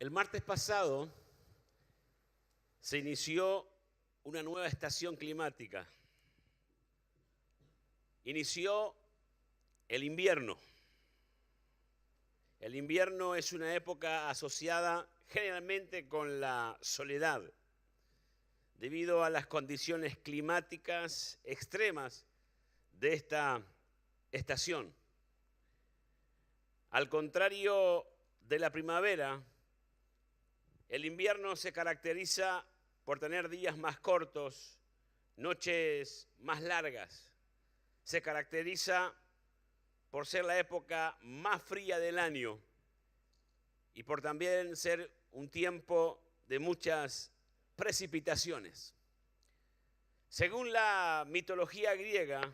El martes pasado se inició una nueva estación climática. Inició el invierno. El invierno es una época asociada generalmente con la soledad, debido a las condiciones climáticas extremas de esta estación. Al contrario de la primavera, el invierno se caracteriza por tener días más cortos, noches más largas. Se caracteriza por ser la época más fría del año y por también ser un tiempo de muchas precipitaciones. Según la mitología griega,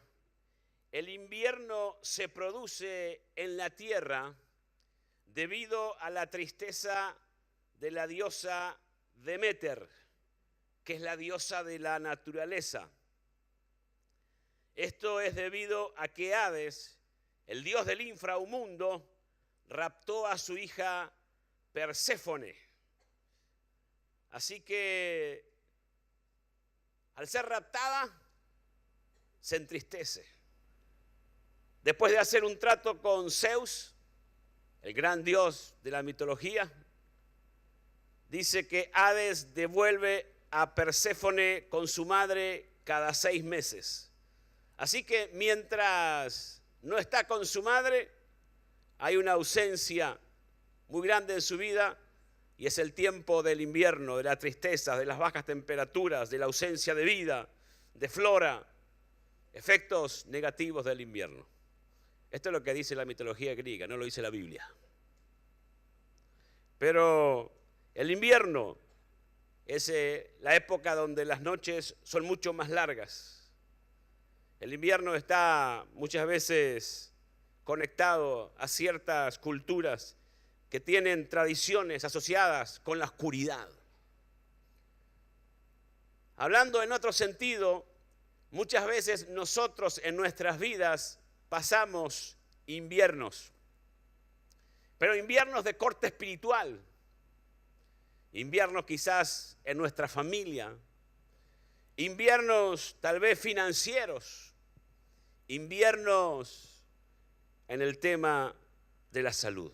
el invierno se produce en la tierra debido a la tristeza de la diosa Deméter, que es la diosa de la naturaleza. Esto es debido a que Hades, el dios del inframundo, raptó a su hija Perséfone. Así que, al ser raptada, se entristece. Después de hacer un trato con Zeus, el gran dios de la mitología, dice que Hades devuelve a Perséfone con su madre cada 6 meses. Así que mientras no está con su madre, hay una ausencia muy grande en su vida y es el tiempo del invierno, de la tristeza, de las bajas temperaturas, de la ausencia de vida, de flora, efectos negativos del invierno. Esto es lo que dice la mitología griega, no lo dice la Biblia. Pero el invierno es la época donde las noches son mucho más largas. El invierno está muchas veces conectado a ciertas culturas que tienen tradiciones asociadas con la oscuridad. Hablando en otro sentido, muchas veces nosotros en nuestras vidas pasamos inviernos, pero inviernos de corte espiritual. Inviernos quizás en nuestra familia, inviernos tal vez financieros, inviernos en el tema de la salud.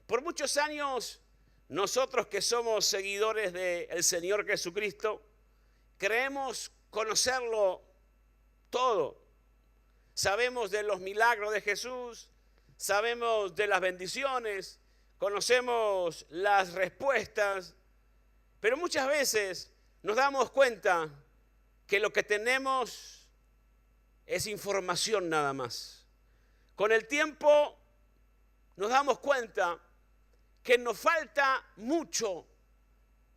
Por muchos años, nosotros que somos seguidores del Señor Jesucristo, creemos conocerlo todo. Sabemos de los milagros de Jesús, sabemos de las bendiciones, conocemos las respuestas, pero muchas veces nos damos cuenta que lo que tenemos es información nada más. Con el tiempo nos damos cuenta que nos falta mucho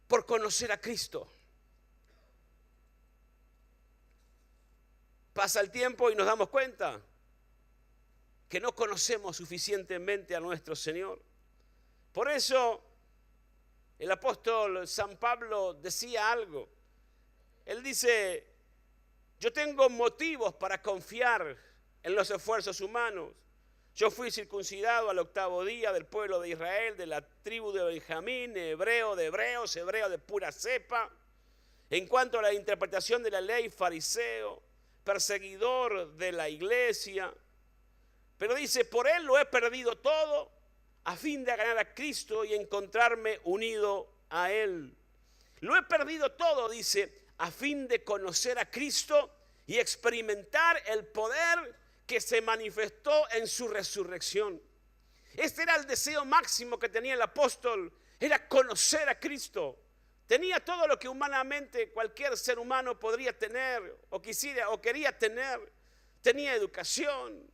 por conocer a Cristo. Pasa el tiempo y nos damos cuenta que no conocemos suficientemente a nuestro Señor. Por eso el apóstol San Pablo decía algo. Él dice, yo tengo motivos para confiar en los esfuerzos humanos. Yo fui circuncidado al 8º día del pueblo de Israel, de la tribu de Benjamín, hebreo de hebreos, hebreo de pura cepa. En cuanto a la interpretación de la ley, fariseo, perseguidor de la iglesia. Pero dice, por él lo he perdido todo a fin de ganar a Cristo y encontrarme unido a él. Lo he perdido todo, dice, a fin de conocer a Cristo y experimentar el poder que se manifestó en su resurrección. Este era el deseo máximo que tenía el apóstol, era conocer a Cristo. Tenía todo lo que humanamente cualquier ser humano podría tener o quisiera o quería tener. Tenía educación,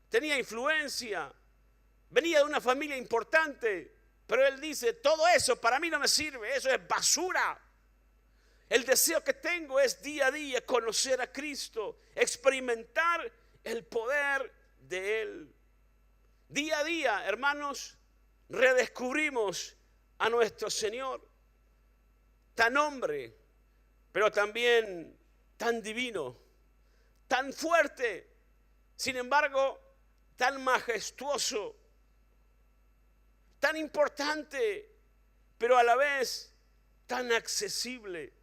tenía influencia, venía de una familia importante, pero él dice, todo eso para mí no me sirve, eso es basura. El deseo que tengo es día a día conocer a Cristo, experimentar el poder de Él. Día a día, hermanos, redescubrimos a nuestro Señor, tan hombre, pero también tan divino, tan fuerte, sin embargo, tan majestuoso, tan importante, pero a la vez tan accesible.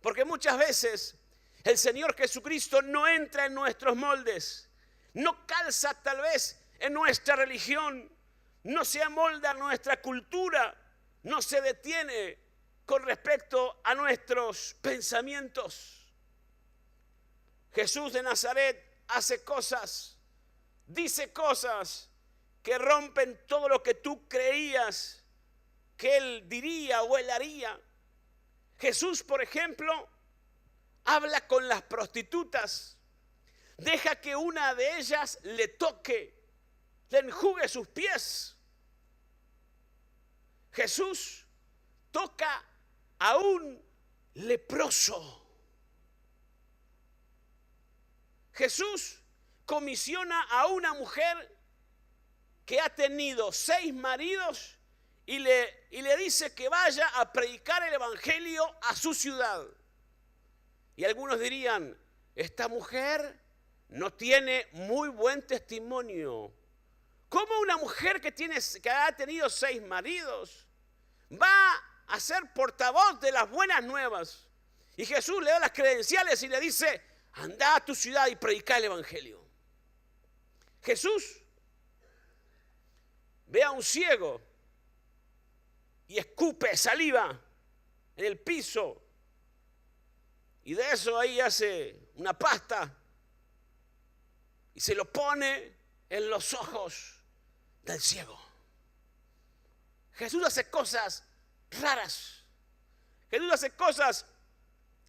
Porque muchas veces el Señor Jesucristo no entra en nuestros moldes, no calza tal vez en nuestra religión, no se amolda a nuestra cultura, no se detiene con respecto a nuestros pensamientos. Jesús de Nazaret hace cosas, dice cosas que rompen todo lo que tú creías que Él diría o Él haría. Jesús, por ejemplo, habla con las prostitutas, deja que una de ellas le toque, le enjugue sus pies. Jesús toca a un leproso. Jesús comisiona a una mujer que ha tenido 6 maridos y le dice que vaya a predicar el evangelio a su ciudad. Y algunos dirían, esta mujer no tiene muy buen testimonio. ¿Cómo una mujer que ha tenido 6 maridos va a ser portavoz de las buenas nuevas? Y Jesús le da las credenciales y le dice, anda a tu ciudad y predica el evangelio. Jesús ve a un ciego y escupe saliva en el piso. Y de eso ahí hace una pasta y se lo pone en los ojos del ciego. Jesús hace cosas raras. Jesús hace cosas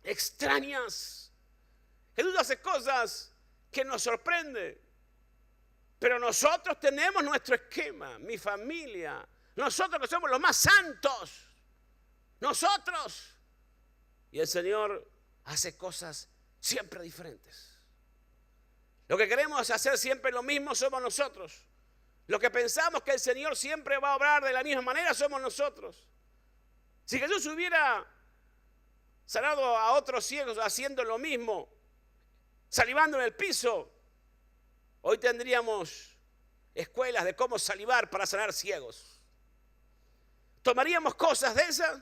extrañas. Jesús hace cosas que nos sorprenden. Pero nosotros tenemos nuestro esquema, mi familia. Nosotros que somos los más santos. Nosotros. Y el Señor hace cosas siempre diferentes. Lo que queremos hacer siempre lo mismo somos nosotros. Lo que pensamos que el Señor siempre va a obrar de la misma manera somos nosotros. Si Jesús hubiera sanado a otros ciegos haciendo lo mismo, salivando en el piso, hoy tendríamos escuelas de cómo salivar para sanar ciegos. ¿Tomaríamos cosas de esas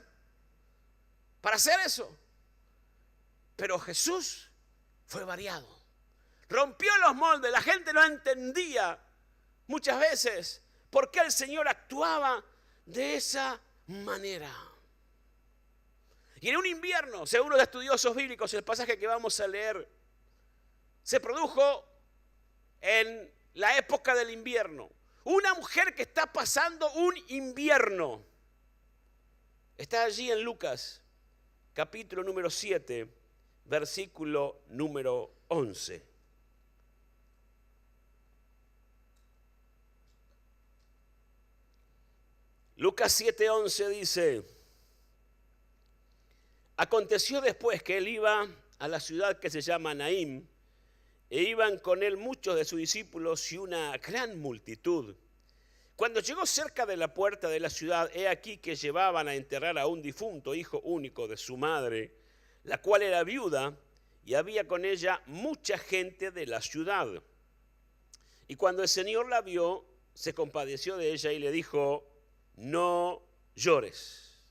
para hacer eso? Pero Jesús fue variado. Rompió los moldes. La gente no entendía muchas veces por qué el Señor actuaba de esa manera. Y en un invierno, según los estudiosos bíblicos, el pasaje que vamos a leer se produjo en la época del invierno. Una mujer que está pasando un invierno. Está allí en Lucas, capítulo número 7, versículo número 11. Lucas 7:11 dice, aconteció después que él iba a la ciudad que se llama Naín, e iban con él muchos de sus discípulos y una gran multitud. Cuando llegó cerca de la puerta de la ciudad, he aquí que llevaban a enterrar a un difunto hijo único de su madre, la cual era viuda, y había con ella mucha gente de la ciudad. Y cuando el Señor la vio, se compadeció de ella y le dijo, no llores.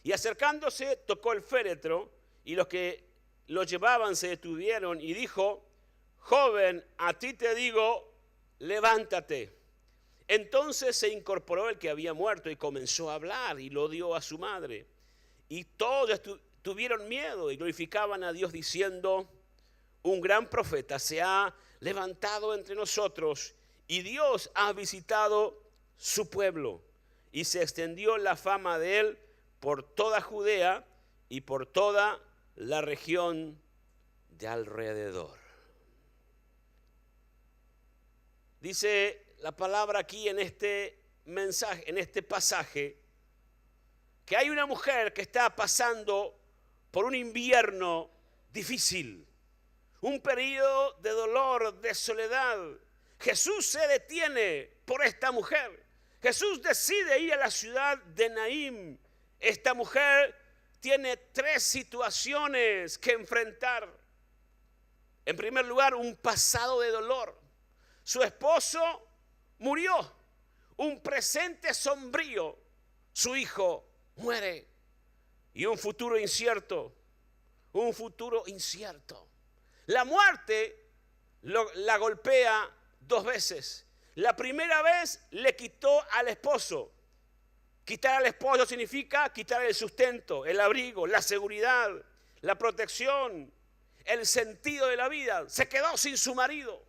Y acercándose, tocó el féretro, y los que lo llevaban se detuvieron, y dijo, joven, a ti te digo, levántate. Entonces se incorporó el que había muerto y comenzó a hablar, y lo dio a su madre. Y todos tuvieron miedo y glorificaban a Dios diciendo, un gran profeta se ha levantado entre nosotros, y Dios ha visitado su pueblo. Y se extendió la fama de él por toda Judea y por toda la región de alrededor. Dice la palabra aquí en este mensaje, en este pasaje, que hay una mujer que está pasando por un invierno difícil, un periodo de dolor, de soledad. Jesús se detiene por esta mujer. Jesús decide ir a la ciudad de Naín. Esta mujer tiene 3 situaciones que enfrentar. En primer lugar, un pasado de dolor. Su esposo murió. un presente sombrío, su hijo muere. Y un futuro incierto, un futuro incierto. La muerte la golpea 2 veces. La primera vez le quitó al esposo. Quitar al esposo significa quitar el sustento, el abrigo, la seguridad, la protección, el sentido de la vida. Se quedó sin su marido.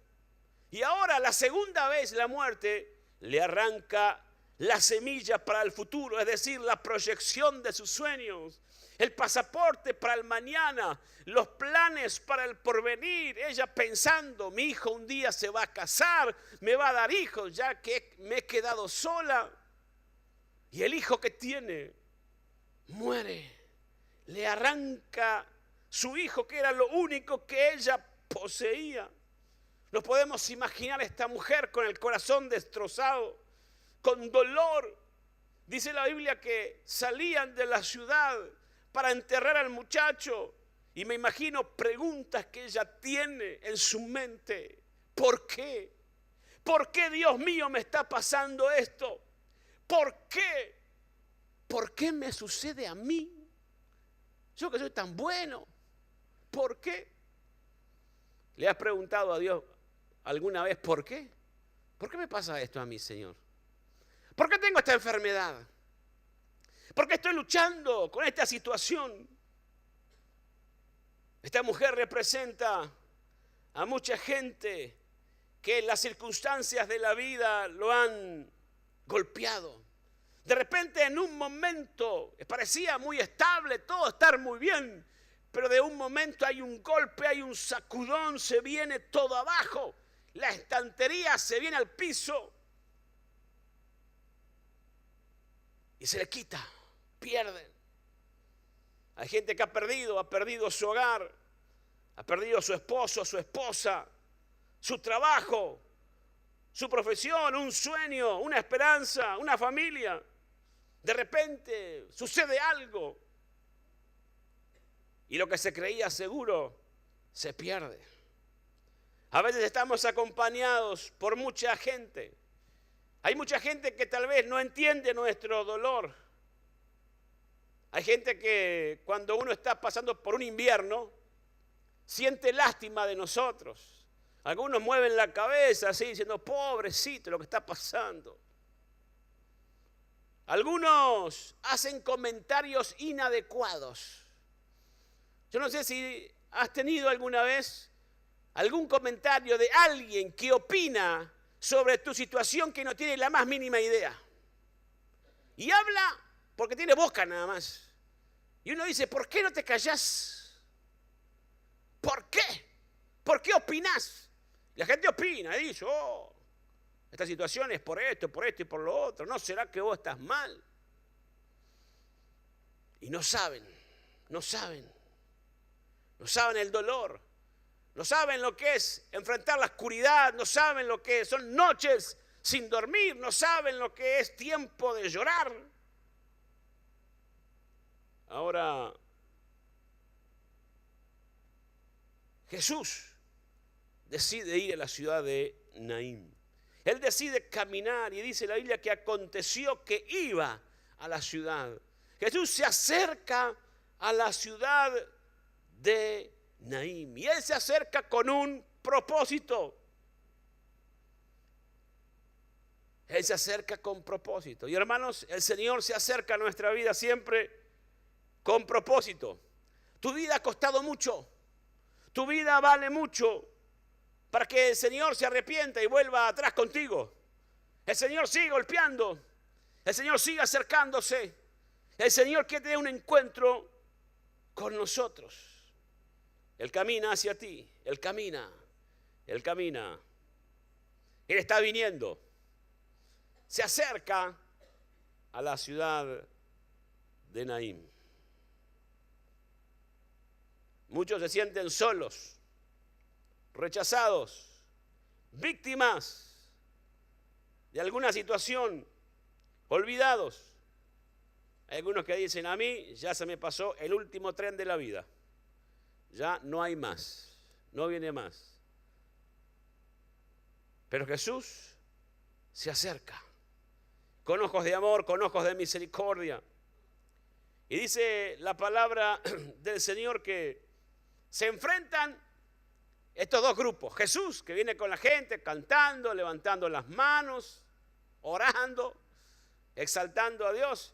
Y ahora la segunda vez la muerte le arranca la semilla para el futuro, es decir, la proyección de sus sueños, el pasaporte para el mañana, los planes para el porvenir. Ella pensando, mi hijo un día se va a casar, me va a dar hijos, ya que me he quedado sola. Y el hijo que tiene muere, le arranca su hijo, que era lo único que ella poseía. Nos podemos imaginar a esta mujer con el corazón destrozado, con dolor. Dice la Biblia que salían de la ciudad para enterrar al muchacho. Y me imagino preguntas que ella tiene en su mente. ¿Por qué? ¿Por qué, Dios mío, me está pasando esto? ¿Por qué? ¿Por qué me sucede a mí? Yo que soy tan bueno. ¿Por qué? ¿Le has preguntado a Dios alguna vez por qué? ¿Por qué me pasa esto a mí, Señor? ¿Por qué tengo esta enfermedad? ¿Por qué estoy luchando con esta situación? Esta mujer representa a mucha gente que las circunstancias de la vida lo han golpeado. De repente, en un momento parecía muy estable, todo estar muy bien, pero de un momento hay un golpe, hay un sacudón, se viene todo abajo, la estantería se viene al piso y se le quita, pierde. Hay gente que ha perdido su hogar, ha perdido su esposo, su esposa, su trabajo, su profesión, un sueño, una esperanza, una familia. De repente sucede algo y lo que se creía seguro se pierde. A veces estamos acompañados por mucha gente. Hay mucha gente que tal vez no entiende nuestro dolor. Hay gente que cuando uno está pasando por un invierno siente lástima de nosotros. Algunos mueven la cabeza así diciendo, pobrecito lo que está pasando. Algunos hacen comentarios inadecuados. Yo no sé si has tenido alguna vez algún comentario de alguien que opina sobre tu situación que no tiene la más mínima idea. Y habla porque tiene boca nada más. Y uno dice, ¿por qué no te callás? ¿Por qué? ¿Por qué opinás? La gente opina y dice, esta situación es por esto y por lo otro. ¿No será que vos estás mal? Y no saben el dolor. No saben lo que es enfrentar la oscuridad. No saben lo que son noches sin dormir. No saben lo que es tiempo de llorar. Ahora, Jesús decide ir a la ciudad de Naín. Él decide caminar y dice la Biblia que aconteció que iba a la ciudad. Jesús se acerca a la ciudad de Naín y él se acerca con un propósito. Él se acerca con propósito. Y hermanos, el Señor se acerca a nuestra vida siempre con propósito. Tu vida ha costado mucho. Tu vida vale mucho para que el Señor se arrepienta y vuelva atrás contigo. El Señor sigue golpeando. El Señor sigue acercándose. El Señor quiere tener un encuentro con nosotros. Él camina hacia ti. Él camina. Él camina. Él está viniendo. Se acerca a la ciudad de Naín. Muchos se sienten solos, rechazados, víctimas de alguna situación, olvidados. Hay algunos que dicen, a mí ya se me pasó el último tren de la vida. Ya no hay más, no viene más. Pero Jesús se acerca con ojos de amor, con ojos de misericordia. Y dice la palabra del Señor que se enfrentan estos dos grupos. Jesús, que viene con la gente cantando, levantando las manos, orando, exaltando a Dios.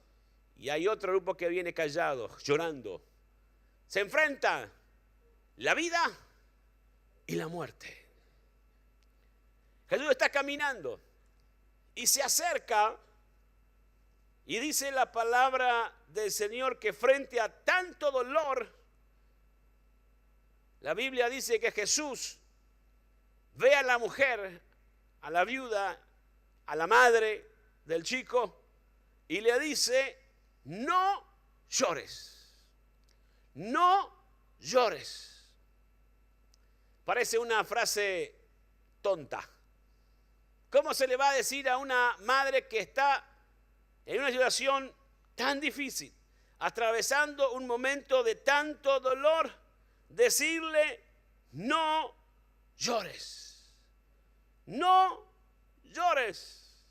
Y hay otro grupo que viene callado, llorando. Se enfrenta la vida y la muerte. Jesús está caminando y se acerca y dice la palabra del Señor que frente a tanto dolor, la Biblia dice que Jesús ve a la mujer, a la viuda, a la madre del chico y le dice: no llores, no llores. Parece una frase tonta. ¿Cómo se le va a decir a una madre que está en una situación tan difícil, atravesando un momento de tanto dolor, decirle: no llores, no llores?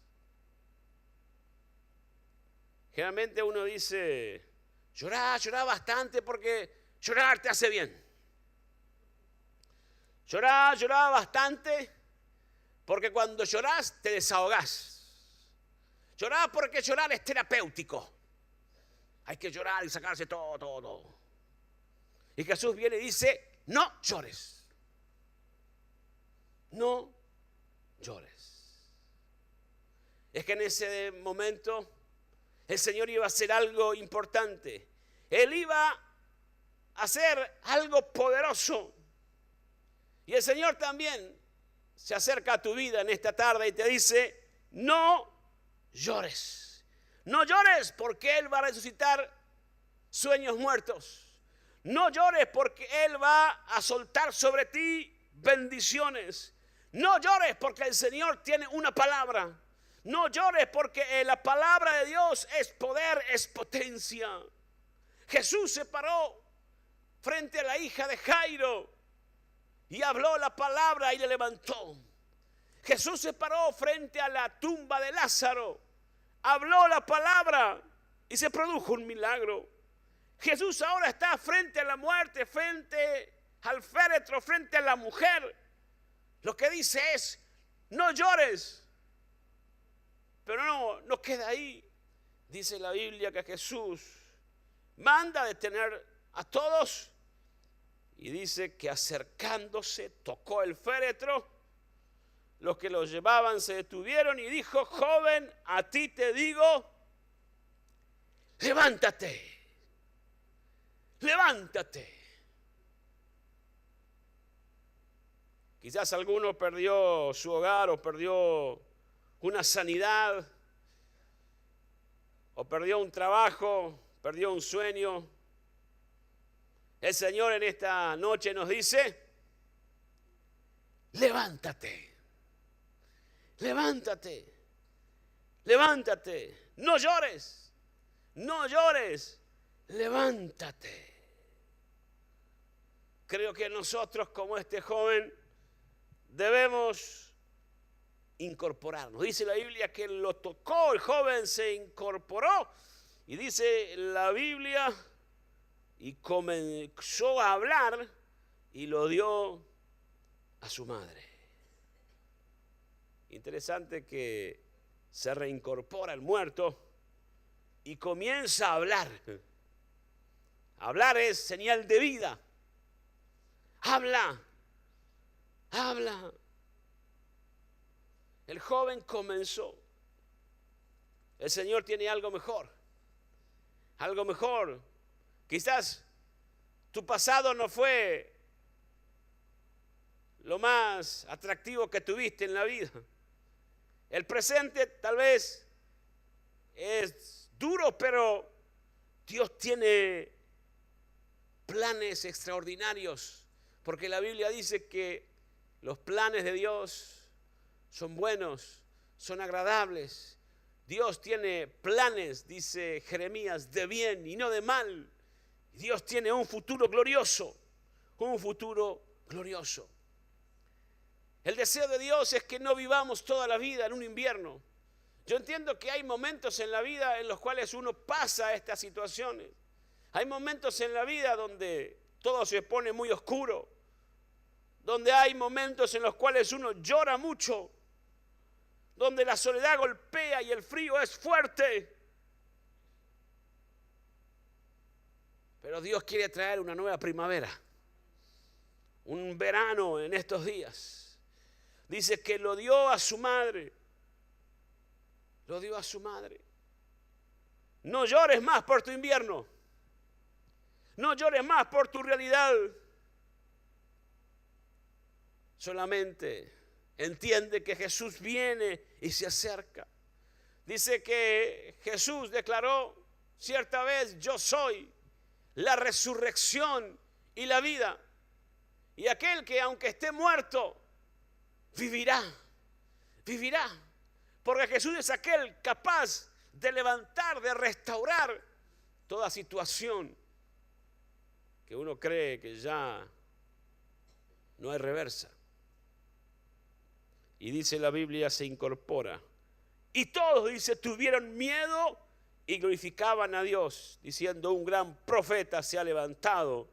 Generalmente uno dice: llorá bastante porque llorar te hace bien. Llorá bastante porque cuando llorás te desahogás. Llorá porque llorar es terapéutico. Hay que llorar y sacarse todo. Y Jesús viene y dice: no llores. No llores. Es que en ese momento el Señor iba a hacer algo importante. Él iba a hacer algo poderoso. Y el Señor también se acerca a tu vida en esta tarde y te dice: no llores. No llores porque Él va a resucitar sueños muertos. No llores porque Él va a soltar sobre ti bendiciones. No llores porque el Señor tiene una palabra. No llores porque la palabra de Dios es poder, es potencia. Jesús se paró frente a la hija de Jairo y habló la palabra y le levantó. Jesús se paró frente a la tumba de Lázaro, habló la palabra y se produjo un milagro. Jesús ahora está frente a la muerte, frente al féretro, frente a la mujer. Lo que dice es: no llores. Pero no queda ahí. Dice la Biblia que Jesús manda detener a todos y dice que acercándose tocó el féretro. Los que lo llevaban se detuvieron y dijo: joven, a ti te digo, levántate, levántate. Quizás alguno perdió su hogar o perdió una sanidad o perdió un trabajo, perdió un sueño. El Señor en esta noche nos dice: levántate, levántate, levántate, no llores, no llores, levántate. Creo que nosotros, como este joven, debemos incorporarnos. Dice la Biblia que lo tocó, el joven se incorporó y dice la Biblia y comenzó a hablar y lo dio a su madre. Interesante que se reincorpora el muerto y comienza a hablar. Hablar es señal de vida. Habla, habla. El joven comenzó. El Señor tiene algo mejor. Algo mejor. Quizás tu pasado no fue lo más atractivo que tuviste en la vida. El presente tal vez es duro, pero Dios tiene planes extraordinarios. Porque la Biblia dice que los planes de Dios son buenos, son agradables. Dios tiene planes, dice Jeremías, de bien y no de mal. Dios tiene un futuro glorioso, un futuro glorioso. El deseo de Dios es que no vivamos toda la vida en un invierno. Yo entiendo que hay momentos en la vida en los cuales uno pasa estas situaciones. Hay momentos en la vida donde todo se pone muy oscuro, donde hay momentos en los cuales uno llora mucho, donde la soledad golpea y el frío es fuerte. Pero Dios quiere traer una nueva primavera, un verano en estos días. Dice que lo dio a su madre. Lo dio a su madre. No llores más por tu invierno. No llores más por tu realidad. Solamente entiende que Jesús viene y se acerca. Dice que Jesús declaró cierta vez: yo soy la resurrección y la vida. Y aquel que aunque esté muerto, vivirá. Vivirá. Porque Jesús es aquel capaz de levantar, de restaurar toda situación que uno cree que ya no hay reversa. Y dice la Biblia, se incorpora. Y todos, dice, tuvieron miedo y glorificaban a Dios, diciendo: un gran profeta se ha levantado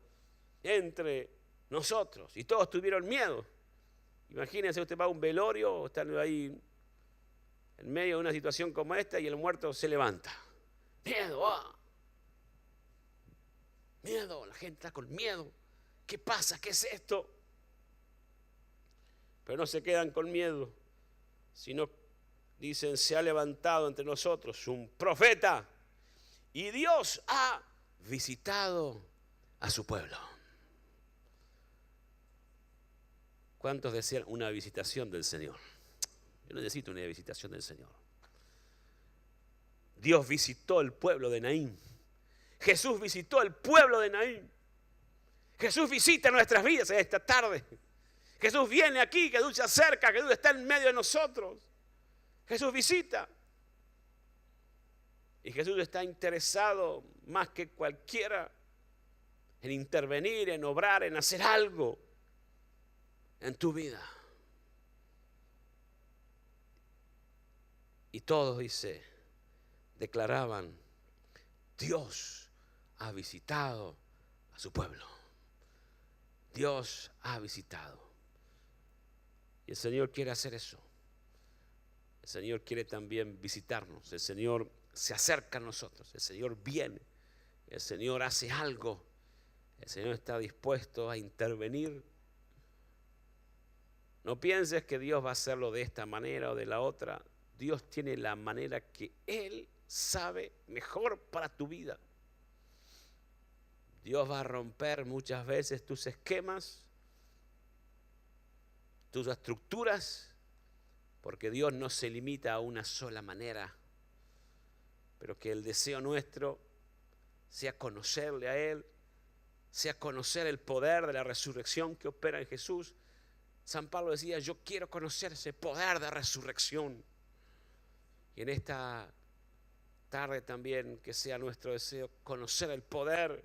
entre nosotros. Y todos tuvieron miedo. Imagínense, usted va a un velorio, o están ahí en medio de una situación como esta y el muerto se levanta. Miedo, miedo, la gente está con miedo. ¿Qué pasa? ¿Qué es esto? Pero no se quedan con miedo, sino dicen: se ha levantado entre nosotros un profeta y Dios ha visitado a su pueblo. ¿Cuántos desean una visitación del Señor? Yo necesito una visitación del Señor. Dios visitó el pueblo de Naín. Jesús visitó el pueblo de Naín. Jesús visita nuestras vidas en esta tarde. Jesús viene aquí, Jesús se acerca, Jesús está en medio de nosotros. Jesús visita. Y Jesús está interesado más que cualquiera en intervenir, en obrar, en hacer algo en tu vida. Y todos, dice, declaraban: Dios ha visitado a su pueblo. Dios ha visitado. Y el Señor quiere hacer eso. El Señor quiere también visitarnos. El Señor se acerca a nosotros. El Señor viene. El Señor hace algo. El Señor está dispuesto a intervenir. No pienses que Dios va a hacerlo de esta manera o de la otra. Dios tiene la manera que Él sabe mejor para tu vida. Dios va a romper muchas veces tus esquemas, tus estructuras, porque Dios no se limita a una sola manera, pero que el deseo nuestro sea conocerle a Él, sea conocer el poder de la resurrección que opera en Jesús. San Pablo decía: yo quiero conocer ese poder de resurrección. Y en esta tarde también que sea nuestro deseo conocer el poder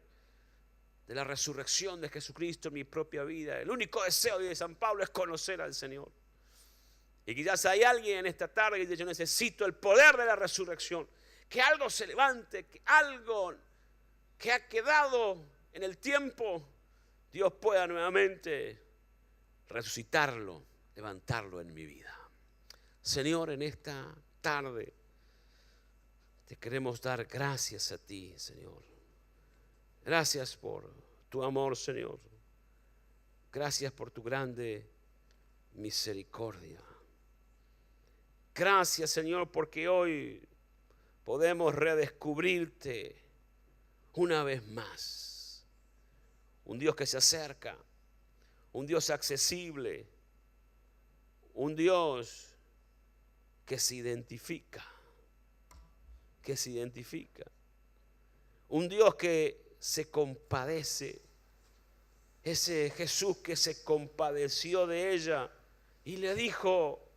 de la resurrección de Jesucristo en mi propia vida. El único deseo de San Pablo es conocer al Señor. Y quizás hay alguien en esta tarde que dice: yo necesito el poder de la resurrección. Que algo se levante, que algo que ha quedado en el tiempo, Dios pueda nuevamente resucitarlo, levantarlo en mi vida. Señor, en esta tarde te queremos dar gracias a ti, Señor. Gracias por tu amor, Señor. Gracias por tu grande misericordia. Gracias, Señor, porque hoy podemos redescubrirte una vez más. Un Dios que se acerca, un Dios accesible, un Dios que se identifica, un Dios que se compadece, ese Jesús que se compadeció de ella y le dijo: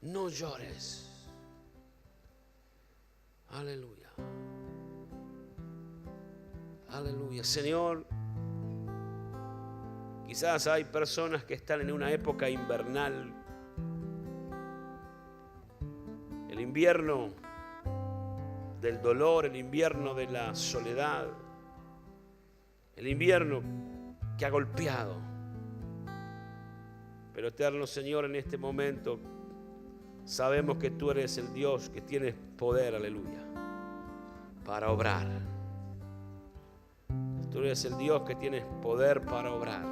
no llores. Aleluya. Aleluya. Señor, quizás hay personas que están en una época invernal, el invierno del dolor, el invierno de la soledad, el invierno que ha golpeado. Pero eterno Señor, en este momento sabemos que tú eres el Dios que tienes poder, aleluya, para obrar. Tú eres el Dios que tienes poder para obrar.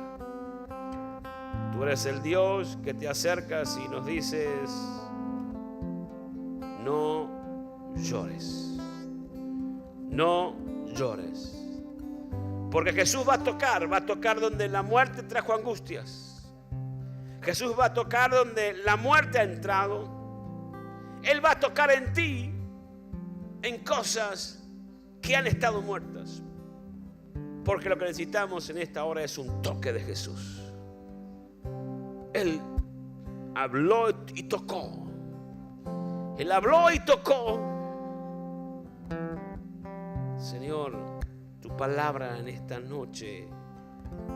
Tú eres el Dios que te acercas y nos dices: no llores, no llores. Porque Jesús va a tocar donde la muerte trajo angustias. Jesús va a tocar donde la muerte ha entrado. Él va a tocar en ti, en cosas que han estado muertas. Porque lo que necesitamos en esta hora es un toque de Jesús. Él habló y tocó. Él habló y tocó. Señor, tu palabra en esta noche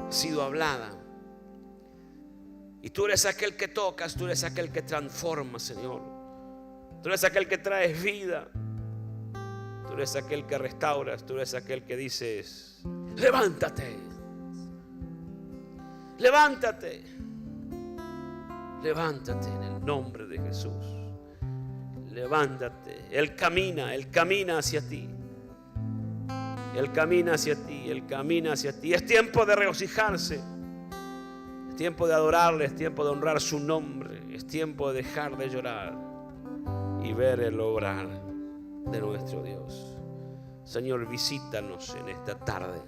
ha sido hablada. Y tú eres aquel que tocas, tú eres aquel que transforma, Señor. Tú eres aquel que traes vida. Tú eres aquel que restauras, tú eres aquel que dices: levántate, levántate, levántate en el nombre de Jesús. Levántate. Él camina hacia ti. Él camina hacia ti, Él camina hacia ti. Es tiempo de regocijarse. Es tiempo de adorarle, es tiempo de honrar su nombre. Es tiempo de dejar de llorar y ver el obrar de nuestro Dios. Señor, visítanos en esta tarde.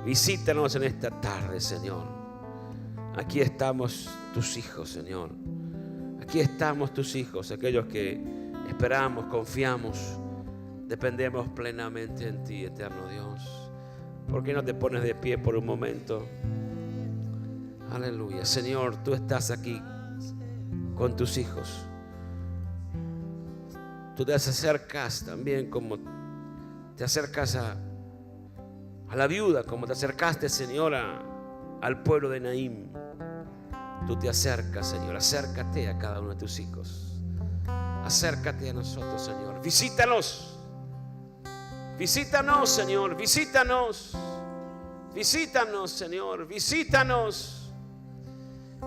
Visítanos en esta tarde, Señor. Aquí estamos tus hijos, Señor. Aquí estamos tus hijos, aquellos que esperamos, confiamos, dependemos plenamente en ti, eterno Dios. ¿Por qué no te pones de pie por un momento? Aleluya. Señor, tú estás aquí con tus hijos. Tú te acercas también como te acercas a la viuda, como te acercaste, Señor, al pueblo de Naín. Tú te acercas, Señor. Acércate a cada uno de tus hijos. Acércate a nosotros, Señor. Visítanos. Visítanos, Señor. Visítanos. Visítanos, Señor. Visítanos.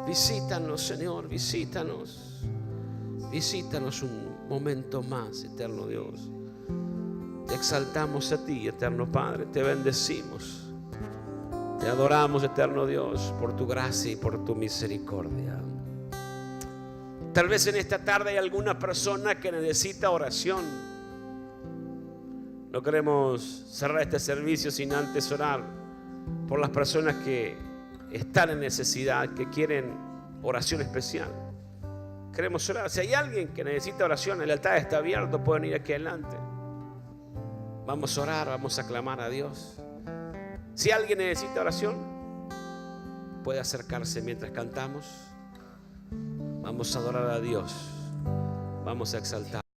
Visítanos, Señor. Visítanos. Visítanos un momento más, eterno Dios. Te exaltamos a ti, eterno Padre. Te bendecimos. Te adoramos, eterno Dios, por tu gracia y por tu misericordia. Tal vez en esta tarde hay alguna persona que necesita oración. No queremos cerrar este servicio sin antes orar por las personas que están en necesidad, que quieren oración especial. Queremos orar. Si hay alguien que necesita oración, el altar está abierto, pueden ir aquí adelante. Vamos a orar, vamos a clamar a Dios. Si alguien necesita oración, puede acercarse mientras cantamos. Vamos a adorar a Dios. Vamos a exaltar.